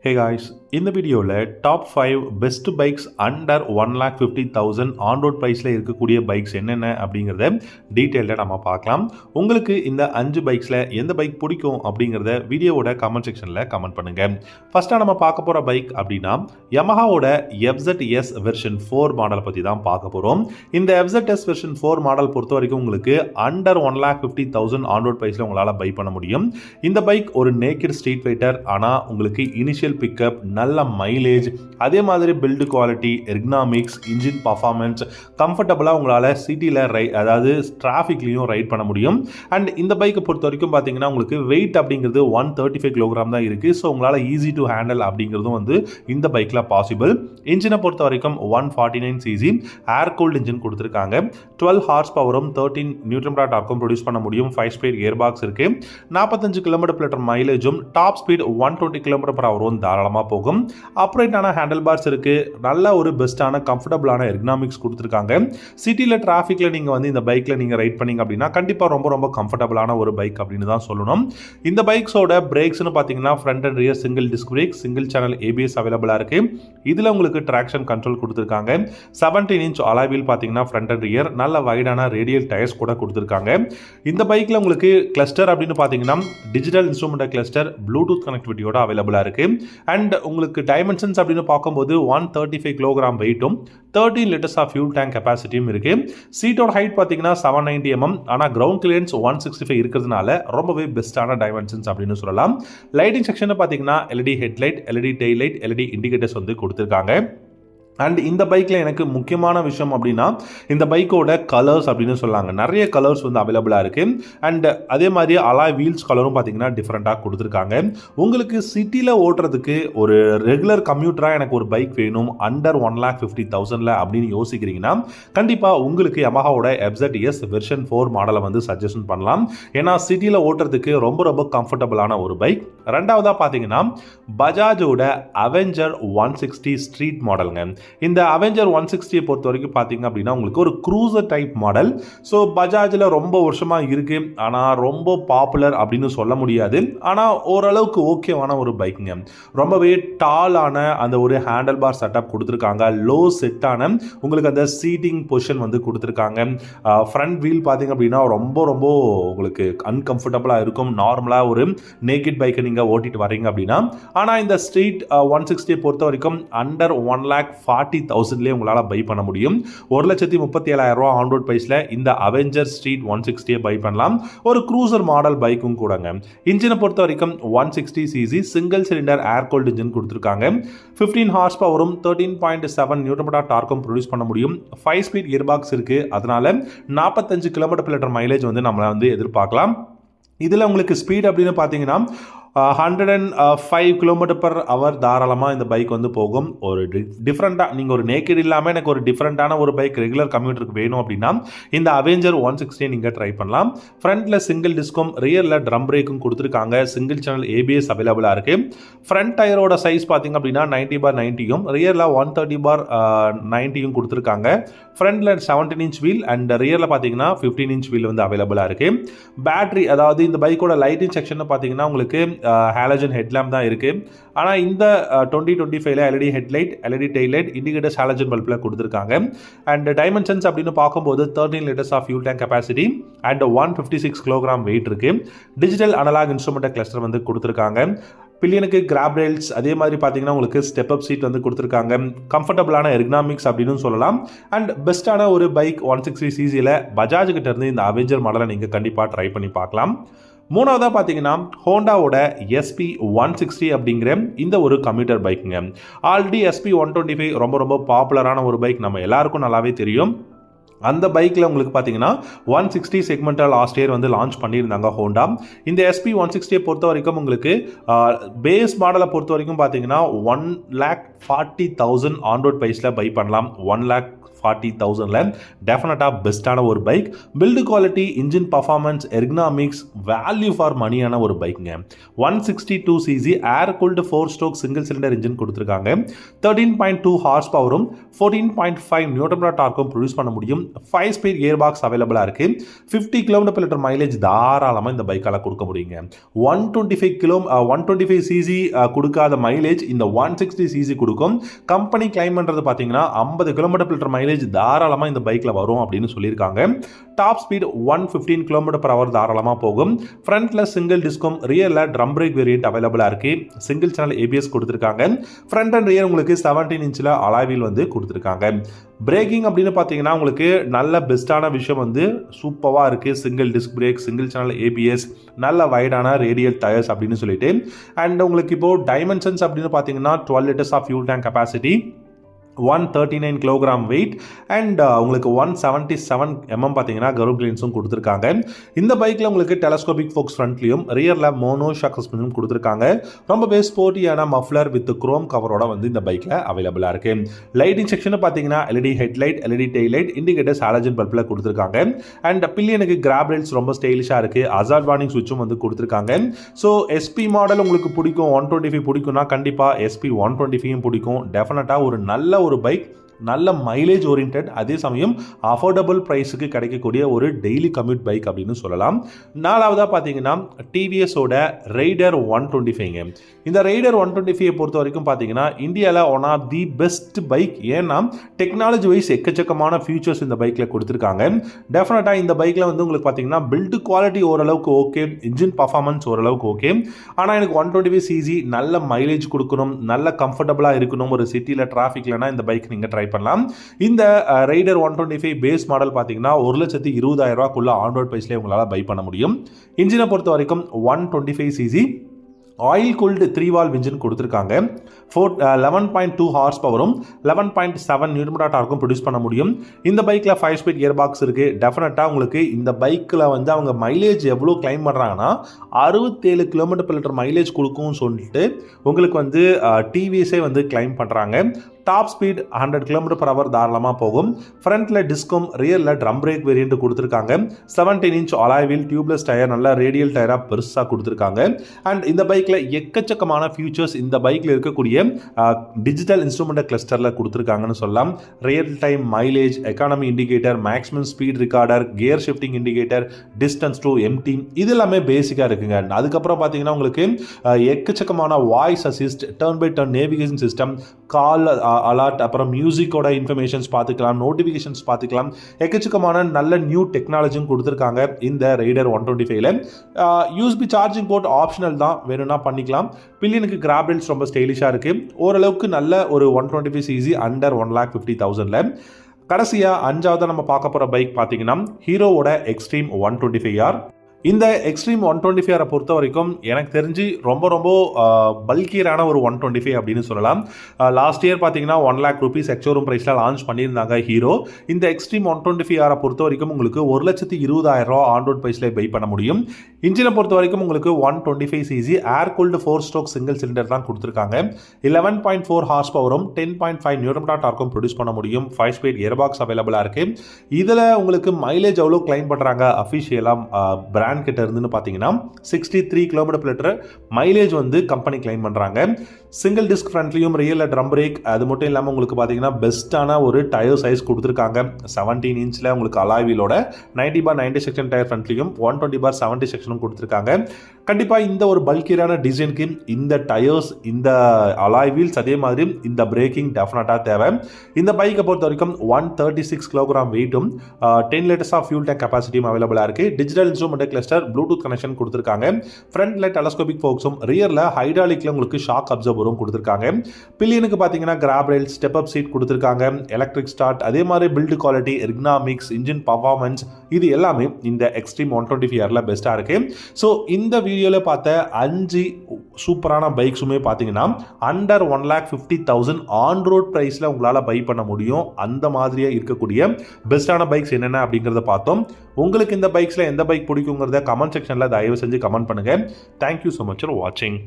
Hey guys, இந்த வீடியோவில் top 5 best bikes under 1,50,000 on road ப்ரைஸில் இருக்கக்கூடிய பைக்ஸ் என்னென்ன அப்படிங்கிறத டீட்டெயிலில் நம்ம பார்க்கலாம். உங்களுக்கு இந்த 5 பைக்ஸில் எந்த பைக் பிடிக்கும் அப்படிங்கிறத வீடியோவோட கமெண்ட் செக்ஷனில் கமெண்ட் பண்ணுங்கள். ஃபஸ்ட்டாக நம்ம பார்க்க போகிற பைக் அப்படின்னா யமஹாவோட FZS வெர்ஷன் 4 மாடலை பற்றி தான் பார்க்க போகிறோம். இந்த FZS வெர்ஷன் 4 மாடல் பொறுத்த வரைக்கும் உங்களுக்கு அண்டர் 1,50,000 ஆன் ரோட் ப்ரைஸில் உங்களால் பை பண்ண முடியும். இந்த பைக் ஒரு நேக்கட் ஸ்ட்ரீட் ஃபைட்டர், ஆனால் உங்களுக்கு இனிஷியல் பிக்கப், நல்ல மைலேஜ், அதே மாதிரி build quality, ergonomics, engine performance, கம்ஃபர்டபுளாக உங்களால் சிட்டியில் அதாவது டிராஃபிக்லையும் ரைட் பண்ண முடியும். அண்ட் இந்த பைக்கை பொறுத்த வரைக்கும் பார்த்தீங்கன்னா உங்களுக்கு வெயிட் அப்படிங்கிறது 135 கிலோகிராம் தான் இருக்குது. ஸோ உங்களால் ஈஸி டு ஹேண்டில் அப்படிங்கிறதும் இந்த பைக்கில் பாசிபிள். இன்ஜினை பொறுத்த வரைக்கும் 149 cc ஏர் கூல்டு இன்ஜின் கொடுத்துருக்காங்க. 12 ஹார்ஸ் பவரும் 13 நியூட்டன் மீட்டர் டார்க்கும் ப்ரொடியூஸ் பண்ண முடியும். 5 ஸ்பீட் கியர் பாக்ஸ் இருக்குது. 45 km/h மைலேஜும், டாப் ஸ்பீட் 120 km/h தாராளமாக போகும். அப்ரைட்டான ஹேண்டில் பார்ஸ் இருக்கு. நல்ல ஒரு பெஸ்ட்டான கம்ஃபர்டபுளான எர்கனாமிக்ஸ் கொடுத்துருக்காங்க. சிட்டியில் டிராஃபிக்கில் நீங்கள் இந்த பைக்கில் நீங்கள் ரைட் பண்ணீங்க அப்படின்னா கண்டிப்பாக ரொம்ப ரொம்ப கம்ஃபர்டபுளான ஒரு பைக் அப்படின்னு தான் சொல்லணும். இந்த பைக்ஸோட பிரேக்ஸ்னு பார்த்தீங்கன்னா front and rear single disc brake, single channel ABS அவைலபிளாக இருக்கு. இதில் உங்களுக்கு ட்ராக்ஷன் கண்ட்ரோல் கொடுத்துருக்காங்க. 17 inch அலாய் வீல் பார்த்தீங்கன்னா ஃப்ரண்ட் அண்ட் ரியர், நல்ல வைடான ரேடியல் டயர்ஸ் கூட கொடுத்துருக்காங்க. இந்த பைக்கில் உங்களுக்கு கிளஸ்டர் அப்படின்னு பார்த்தீங்கன்னா டிஜிட்டல் இன்ஸ்ட்ருமெண்ட் கிளஸ்டர், ப்ளூடூத் கனெக்டிவிட்டியோட அவைலபிளாக இருக்கு. அண்ட் உங்களுக்கு டைமென்ஷன்ஸ் அப்படின்னு பார்க்கும்போது 135 கிலோகிராம் வெயிட்டும் 13 liters ஆஃப் ஃபியூல் டேங்க் கெப்பாசிட்டியும் இருக்கு. சீட்டோட ஹைட் பார்த்தீங்கன்னா 790 mm, ஆனால் கிரவுண்ட் கிளியரன்ஸ் 165 இருக்கிறதுனால ரொம்பவே பெஸ்ட்டான டைமென்ஷன்ஸ் அப்படின்னு சொல்லலாம். லைட்டிங் செக்ஷனை பார்த்தீங்கன்னா LED headlight, LED tail light, LED indicators கொடுத்துருக்காங்க. அண்ட் இந்த பைக்கில் எனக்கு முக்கியமான விஷயம் அப்படின்னா இந்த பைக்கோட கலர்ஸ் அப்படின்னு சொல்லாங்க. நிறைய கலர்ஸ் அவைலபிளாக இருக்குது. அண்ட் அதே மாதிரி அலாய் வீல்ஸ் கலரும் பார்த்தீங்கன்னா டிஃப்ரெண்ட்டாக கொடுத்துருக்காங்க. உங்களுக்கு சிட்டியில் ஓட்டுறதுக்கு ஒரு ரெகுலர் கம்யூட்டராக எனக்கு ஒரு பைக் வேணும் அண்டர் 1,50,000 அப்படின்னு யோசிக்கிறீங்கன்னா கண்டிப்பாக உங்களுக்கு யமஹாவோட FZS வெர்ஷன் 4 மாடலை சஜஷன் பண்ணலாம். ஏன்னா சிட்டியில் ஓட்டுறதுக்கு ரொம்ப ரொம்ப கம்ஃபர்டபுளான ஒரு பைக். ரெண்டாவதாக பார்த்தீங்கன்னா பஜாஜோட அவெஞ்சர் 160 ஸ்ட்ரீட் மாடலுங்க. இந்த அவெஞ்சர் 160 பொறுத்த வரைக்கும் பார்த்தீங்க அப்படின்னா உங்களுக்கு ஒரு க்ரூசர் டைப் மாடல். ஸோ பஜாஜில் ரொம்ப வருஷமாக இருக்குது, ஆனால் ரொம்ப பாப்புலர் அப்படின்னு சொல்ல முடியாது. ஆனால் ஓரளவுக்கு ஓகேவான ஒரு பைக்குங்க. ரொம்பவே டாலான அந்த ஒரு ஹேண்டில் பார் செட்டப் கொடுத்துருக்காங்க. லோ செட்டான உங்களுக்கு அந்த சீட்டிங் பொசிஷன் கொடுத்துருக்காங்க. ஃப்ரண்ட் வீல் பார்த்தீங்க அப்படின்னா ரொம்ப ரொம்ப உங்களுக்கு அன்கம்ஃபர்டபுளாக இருக்கும் நார்மலாக ஒரு நேக்கட் பைக்கை நீங்கள் ஓட்டிட்டு வரீங்க அப்படின்னா. ஆனால் இந்த ஸ்ட்ரீட் 160 பொறுத்த வரைக்கும் அண்டர் 1,40,000 உங்களால் பை பண்ண முடியும். 1,37,000 ஆன் ரோட் ப்ரைஸில் இந்த அவெஞ்சர் ஸ்ட்ரீட் 160 பை பண்ணலாம். ஒரு க்ரூசர் மாடல் பைக்கும் கூடங்க. இன்ஜினை பொறுத்த வரைக்கும் 160 cc சிங்கிள் சிலிண்டர் ஏர் கூல்டு இன்ஜின் கொடுத்துருக்காங்க. 15 ஹார்ஸ் பவரும் 13.7 நியூட்டன் மீட்டர் டார்க்கும் ப்ரொடியூஸ் பண்ண முடியும். 5 ஸ்பீட் கியர் பாக்ஸ் இருக்கு. அதனால 45 km/h மைலேஜ் நம்மளை எதிர்பார்க்கலாம். இதில் உங்களுக்கு ஸ்பீட் அப்படின்னு பார்த்தீங்கன்னா 105 km/h தாராளமாக இந்த பைக் போகும். ஒரு டிஃப்ரெண்ட்டாக நீங்கள் ஒரு நேக்கட் இல்லாமல் எனக்கு ஒரு டிஃப்ரெண்ட்டான ஒரு பைக் ரெகுலர் கம்யூட்டருக்கு வேணும் அப்படின்னா இந்த அவெஞ்சர் 160 நீங்கள் ட்ரை பண்ணலாம். ஃப்ரண்ட்டில் சிங்கிள் டிஸ்கும் ரியரில் ட்ரம் பிரேக்கும் கொடுத்துருக்காங்க. சிங்கிள் சேனல் ABS அவைலபிளாக இருக்குது. ஃப்ரண்ட் டயரோட சைஸ் பார்த்தீங்க அப்படின்னா 90/90யும் ரியரில் 130/90யும் கொடுத்துருக்காங்க. ஃப்ரண்ட்டில் 17 inch வீல் அண்ட் ரியரில் பார்த்தீங்கன்னா 15 inch வீல் அவைலபிளாக இருக்குது. பேட்டரி, அதாவது இந்த பைக்கோட லைட்டிங் செக்ஷன் பார்த்தீங்கன்னா உங்களுக்கு ஹாலஜன் ஹெட்லாம்ப் தான் இருக்கு. ஆனால் இந்த 2025 LED headlight, LED tail light, indicators halogen பல்பில் கொடுத்துருக்காங்க. அண்ட் டைமென்ஷன்ஸ் அப்படின்னு பார்க்கும்போது 13 liters of fuel tank capacity and 156 kilogram weight இருக்கு. டிஜிட்டல் அனலாக் இன்ஸ்ட்ருமெண்ட் கிளஸ்டர் கொடுத்துருக்காங்க. பில்லியனுக்கு கிராப் ரேல்ஸ், அதே மாதிரி பார்த்தீங்கன்னா உங்களுக்கு ஸ்டெப் அப் சீட் கொடுத்துருக்காங்க. கம்ஃபர்டபுளான எர்கனாமிக்ஸ் அப்படின்னு சொல்லலாம். அண்ட் பெஸ்ட்டான ஒரு பைக் 160 cc பஜாஜ் கிட்ட இருந்து இந்த அவெஞ்சர் மாடலை நீங்கள் கண்டிப்பாக ட்ரை பண்ணி பார்க்கலாம். மூணாவதாக பார்த்தீங்கன்னா ஹோண்டாவோட SP 160 அப்படிங்கிற இந்த ஒரு கம்யூட்டர் பைக்குங்க. ஆல்ரெடி SP 125 ரொம்ப ரொம்ப பாப்புலரான ஒரு பைக், நம்ம எல்லாருக்கும் நல்லாவே தெரியும். அந்த பைக்கில் உங்களுக்கு பார்த்தீங்கன்னா 160 செக்மெண்ட்டாக லாஸ்ட் இயர் லான்ச் பண்ணியிருந்தாங்க ஹோண்டா. இந்த SP 160 பொறுத்த வரைக்கும் உங்களுக்கு பேஸ் மாடலை பொறுத்த வரைக்கும் பார்த்தீங்கன்னா 1,40,000 ஆன் ரோட் ப்ரைஸில் பை பண்ணலாம். 1,40,000 40,000ல டெஃபினட்டாக பெஸ்ட்டான ஒரு bike. Build quality, engine performance, ergonomics, value for மணியான ஒரு பைக்குங்க. 162cc air cooled 4 stroke single cylinder engine கொடுத்துருக்காங்க. 13.2 ஹார்ஸ் பவரும் 14.5 நியூட்டன் டார்க்கும் ப்ரொடியூஸ் பண்ண முடியும். 5 ஸ்பீட் கியர் பாக்ஸ் அவைலபிளாக இருக்கு. 50 km/லிட்டர் மைலேஜ் தாராளமாக இந்த பைக்கால கொடுக்க முடியுங்க. 125cc கொடுக்காத மைலேஜ் இந்த 160cc கொடுக்கும். கம்பெனி கிளைம் பண்றது பார்த்தீங்கன்னா 50 km/லிட்டர் மைலேஜ் தாராளமாக இந்த பைக்ல வரும் அப்படின்னு சொல்லியிருக்காங்க. டாப் ஸ்பீட் 115 km/h தாராளமாக போகும். ஃப்ரண்ட்ல சிங்கிள் டிஸ்கும், ரியர்ல ட்ரம் பிரேக் வேரியன்ட் அவைலபிளாக இருக்கு. சிங்கிள் சேனல் ஏபிஎஸ் கொடுத்துருக்காங்க. ஃப்ரண்ட் அண்ட் ரியர் உங்களுக்கு 17 இன்ச்சில் அலாய் வீல் வந்து கொடுத்துருக்காங்க. பிரேக்கிங் அப்படின்னு பார்த்தீங்கன்னா உங்களுக்கு நல்ல பெஸ்ட்டான விஷயம் வந்து சூப்பராக இருக்குது. Single disc brake, single channel ABS, நல்ல வைடான ரேடியல் டயர்ஸ் அப்படின்னு சொல்லிட்டு. அண்ட் உங்களுக்கு இப்போ டைமென்ஷன்ஸ் அப்படின்னு பார்த்தீங்கன்னா 12 liters of fuel tank capacity, 139 kg weight and உங்களுக்கு 177 mm பார்த்தீங்கன்னா கரூப் கிளீன்ஸும் கொடுத்துருக்காங்க. இந்த பைக்கில் உங்களுக்கு டெலஸ்கோபிக் ஃபோக்ஸ் ஃப்ரண்ட்லையும் ரியரில் மோனோ ஷாக் சஸ்பென்ஷனும் கொடுத்துருக்காங்க. ரொம்பவே ஸ்போர்ட்டியான மஃப்ளர் வித் குரோம் கவரோட வந்து இந்த பைக்கில் அவைலபிளாக இருக்கு. லைட்டிங் செக்ஷன் பார்த்தீங்கன்னா LED headlight, LED tail light, indicators halogen பல்பில் கொடுத்துருக்காங்க. அண்ட் பில்லியனுக்கு கிராப் ரெயில்ஸ் ரொம்ப ஸ்டைலிஷாக இருக்கு. அசார்ட் வார்னிங் சுவிட்சும் வந்து கொடுத்துருக்காங்க. ஸோ எஸ்பி மாடல் உங்களுக்கு பிடிக்கும், 125 பிடிக்கும்னா கண்டிப்பாக எஸ்பி 125 பிடிக்கும். டெஃபினட்டாக ஒரு நல்ல ஒரு பைக், நல்ல மைலேஜ் ஓரியன்ட், அதே சமயம் அஃபோர்டபுள் ப்ரைஸுக்கு கிடைக்கக்கூடிய ஒரு டெய்லி கம்யூட் பைக் அப்படின்னு சொல்லலாம். நாலாவதாக பார்த்தீங்கன்னா டிவிஎஸோட ரைடர் 125ங்க. இந்த ரைடர் 125 பொறுத்த வரைக்கும் பார்த்தீங்கன்னா இந்தியாவில் one of the best bike. ஏன்னா டெக்னாலஜி வைஸ் எக்கச்சக்கமான ஃபியூச்சர்ஸ் இந்த பைக்கில் கொடுத்துருக்காங்க. டெஃபினட்டாக இந்த பைக்கில் வந்து உங்களுக்கு பார்த்தீங்கன்னா பில்டு குவாலிட்டி ஓரளவுக்கு ஓகே, இன்ஜின் பர்ஃபார்மன்ஸ் ஓரளவுக்கு ஓகே. ஆனால் எனக்கு 125cc நல்ல மைலேஜ் கொடுக்கணும், நல்ல கம்ஃபர்டபுளாக இருக்கணும் ஒரு சிட்டியில் டிராஃபிக்லனா இந்த பைக் நீங்கள் ட்ரை பண்ணலாம். இந்த ரைடர் 125 பேஸ் மாடல் பார்த்தீங்கன்னா 1,20,000 ஆன்-ரோட் பிரைஸ்லேயே உங்களால் பை பண்ண முடியும். இன்ஜினை பொறுத்த வரைக்கும் 125cc oil cooled 3 valve engine கொடுத்துருக்காங்க. 11.2 ஹார்ஸ் பவரும் 11.7 நியூட்டன் டார்க்கும் ப்ரொடியூஸ் பண்ண முடியும். இந்த பைக்கில் 5 ஸ்பீட் கியர் பாக்ஸ் இருக்குது. டெஃபினட்டாக உங்களுக்கு இந்த பைக்கில் வந்து அவங்க மைலேஜ் எவ்வளோ கிளைம் பண்ணுறாங்கன்னா 67 km/லிட்டர் மைலேஜ் கொடுக்கும்னு சொல்லிட்டு உங்களுக்கு வந்து டிவிஎஸே வந்து கிளைம் பண்ணுறாங்க. டாப் ஸ்பீட் 100 km/h தாராளமாக போகும். ஃப்ரண்ட்டில் டிஸ்கும், ரியரில் ட்ரம் பிரேக் வேரியன்ட் கொடுத்துருக்காங்க. 17 inch alloy wheel, tubeless tyre, நல்ல ரேடியல் டயராக பெருசாக கொடுத்துருக்காங்க. அண்ட் இந்த பைக்கில் எக்கச்சக்கமான ஃபியூச்சர்ஸ் இந்த பைக்கில் இருக்கக்கூடிய டிஜிட்டல் இன்ஸ்ட்ருமெண்ட் கிளஸ்டரில் கொடுத்துருக்காங்கன்னு சொல்லலாம். Real time mileage, economy indicator, maximum speed recorder, gear shifting indicator, distance to empty, இது எல்லாமே பேசிக்காக இருக்குங்க. அதுக்கப்புறம் பார்த்தீங்கன்னா உங்களுக்கு எக்கச்சக்கமான voice assist, turn by turn navigation system, call alert, அப்புறம் மியூசிக்கோட இன்ஃபர்மேஷன்ஸ் பார்த்துக்கலாம், நோட்டிஃபிகேஷன்ஸ் பார்த்துக்கலாம். எக்கச்சக்கமான நல்ல நியூ டெக்னாலஜியும் கொடுத்துருக்காங்க இந்த ரைடர் 125ல. யூஎஸ்பி சார்ஜிங் போர்ட் ஆப்ஷனல் தான், வேணும்னா பண்ணிக்கலாம். பில்லியனுக்கு கிராப் ரெயில்ஸ் ரொம்ப ஸ்டைலிஷாக இருக்குது. ஓரளவுக்கு நல்ல ஒரு 125cc அண்டர் 1,50,000ல. கடைசியாக அஞ்சாவது நம்ம பார்க்க போகிற பைக் பார்த்தீங்கன்னா ஹீரோவோட எக்ஸ்ட்ரீம் 125R. இந்த எக்ஸ்ட்ரீம் 125R பொறுத்த வரைக்கும் எனக்கு தெரிஞ்சு ரொம்ப ரொம்ப பல்கியரான ஒரு 125 அப்படின்னு சொல்லலாம். லாஸ்ட் இயர் பார்த்தீங்கன்னா 1 lakh rupees எக்ஸ்ஷோரூம் ப்ரைஸில் லான்ச் பண்ணியிருந்தாங்க ஹீரோ. இந்த எக்ஸ்ட்ரீம் 125R பொறுத்த வரைக்கும் உங்களுக்கு 1,20,000 ஆன்-ரோட் ப்ரைஸில் பை பண்ண முடியும். இன்ஜினை பொறுத்த வரைக்கும் உங்களுக்கு 125cc ஏர் கூல்டு 4 ஸ்ட்ரோக் சிங்கிள் சிலிண்டர் தான் கொடுத்துருக்காங்க. 11.4 ஹார்ஸ் பவரும் 10.5 நியூட்டன் டார்க்கும் ப்ரொடியூஸ் பண்ண முடியும். 5 ஸ்பீட் கியர் பாக்ஸ் அவைலபிளாக இருக்குது. இதில் உங்களுக்கு மைலேஜ் எவ்வளோ கிளைம் பண்ணுறாங்க அஃபிஷியலாக பிராண்ட் கிட்ட இருந்துன்னு பார்த்தீங்கன்னா 63 km/லிட்டர் மைலேஜ் வந்து கம்பெனி கிளைம் பண்ணுறாங்க. சிங்கிள் டிஸ்க் ஃப்ரண்ட்லையும் ரியரில் ட்ரம் பிரேக், அது மட்டும் இல்லாமல் உங்களுக்கு பார்த்தீங்கன்னா பெஸ்ட்டான ஒரு டயர் சைஸ் கொடுத்துருக்காங்க. 17 இன்ச்சில் உங்களுக்கு அலாய் வீலோட 90/90 செக்ஷன் டயர் ஃப்ரண்ட்லையும் 120/70 செக்ஷனும் கொடுத்துருக்காங்க. கண்டிப்பாக இந்த ஒரு பல்கியரான டிசைனுக்கு இந்த டயர்ஸ், இந்த அலாய் வீல்ஸ், அதே மாதிரி இந்த பிரேக்கிங் டெஃபினட்டாக தேவை. இந்த பைக்கை பொறுத்த வரைக்கும் 136 kg வெயிட்டும் 10 liters ஆஃப் ஃபியூல் டேங்க் கெப்பாசிட்டியும் அவைலபிளாக இருக்குது. Digital instrument cluster, Bluetooth connection கொடுத்துருக்காங்க. ஃப்ரண்ட்ல டெலஸ்கோபிக் ஃபோக்ஸும், ரியரில் ஹைட்ராலிக்ல உங்களுக்கு ஷாக் அப்சர்வரும் கொடுத்துருக்காங்க. பில்லியனுக்கு பார்த்தீங்கன்னா grab rail, step up seat கொடுத்துருக்காங்க. எலக்ட்ரிக் ஸ்டார்ட், அதே மாதிரி build quality, ergonomics, engine performance, இது எல்லாமே இந்த எக்ஸ்ட்ரீம் 125Rல பெஸ்ட்டாக இருக்கு. ஸோ இந்த வீடியோவில் பார்த்த 5 சூப்பரான பைக்ஸுமே பார்த்தீங்கன்னா அண்டர் 1,50,000 ஆன் ரோட் ப்ரைஸில் உங்களால் பை பண்ண முடியும். அந்த மாதிரியே இருக்கக்கூடிய பெஸ்ட்டான பைக்ஸ் என்னென்ன அப்படிங்கிறத பார்த்தோம். உங்களுக்கு இந்த பைக்ஸில் எந்த பைக் பிடிக்குங்கிறத கமெண்ட் செக்ஷனில் தயவு செஞ்சு கமெண்ட் பண்ணுங்கள். தேங்க்யூ ஸோ மச் ஃபார் வாட்சிங்.